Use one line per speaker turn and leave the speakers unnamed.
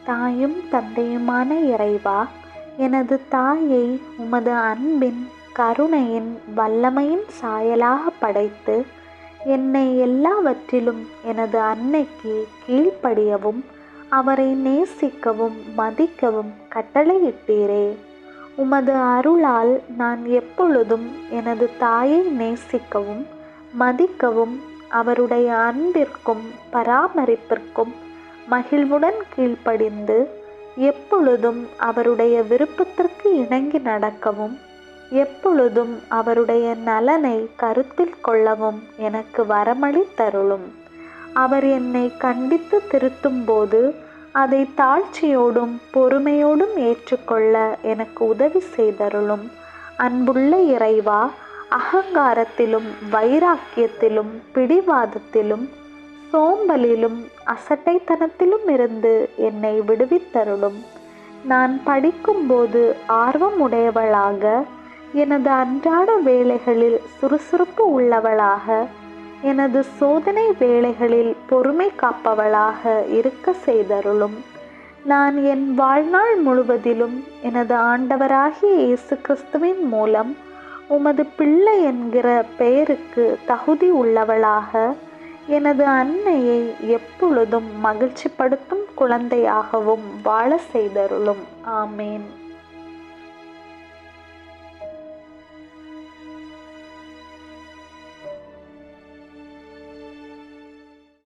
தாயும் தந்தையுமான இறைவா, எனது தாயை உமது அன்பின் கருணையின் வல்லமையின் சாயலாக படைத்து என்னை எல்லாவற்றிலும் எனது அன்னைக்கு கீழ்ப்படியவும் அவரை நேசிக்கவும் மதிக்கவும் கட்டளையிட்டீரே. உமது அருளால் நான் எப்பொழுதும் எனது தாயை நேசிக்கவும் மதிக்கவும் அவருடைய அன்பிற்கும் பராமரிப்பிற்கும் மகிழ்வுடன் கீழ்ப்படிந்து எப்பொழுதும் அவருடைய விருப்பத்திற்கு இணங்கி நடக்கவும் எப்பொழுதும் அவருடைய நலனை கருத்தில் கொள்ளவும் எனக்கு வரமளித்தருளும். அவர் என்னை கண்டித்து திருத்தும் போது அதை தாழ்ச்சியோடும் பொறுமையோடும் ஏற்றுக்கொள்ள எனக்கு உதவி செய்தருளும். அன்புள்ள இறைவா, அகங்காரத்திலும் வைராக்கியத்திலும் பிடிவாதத்திலும் சோம்பலிலும் அசட்டைத்தனத்திலும் இருந்து என்னை விடுவித்தருளும். நான் படிக்கும்போது ஆர்வமுடையவளாக, எனது அன்றாட வேலைகளில் சுறுசுறுப்பு உள்ளவளாக, எனது சோதனை வேளைகளில் பொறுமை காப்பவளாக இருக்க செய்தருளும். நான் என் வாழ்நாள் முழுவதிலும் எனது ஆண்டவராகிய இயேசு கிறிஸ்துவின் மூலம் உமது பிள்ளை என்கிற பெயருக்கு தகுதி உள்ளவளாக, எனது அன்னையை எப்பொழுதும் மகிழ்ச்சிப்படுத்தும் குழந்தையாகவும் வாழ செய்தருளும். ஆமேன்.